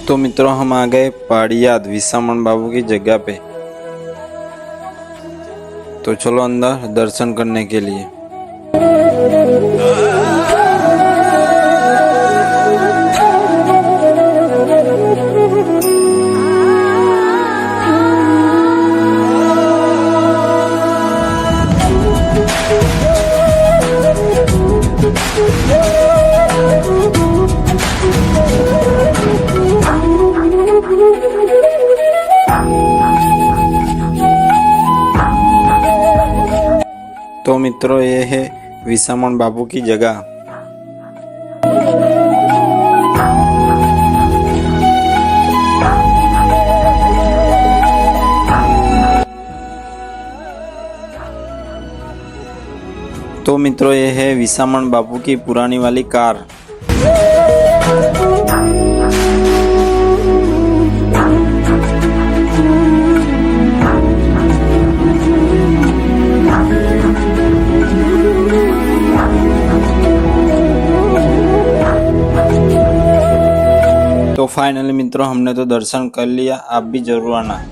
तो मित्रों हम आ गए पहाड़ियाद विसामण बाबू की जगह पे। तो चलो अंदर दर्शन करने के लिए। तो मित्रों ये है विसामण बाबू की जगह। तो मित्रों ये है विसामण बाबू की पुरानी वाली कार। तो फाइनली मित्रों हमने तो दर्शन कर लिया, आप भी जरूर आना।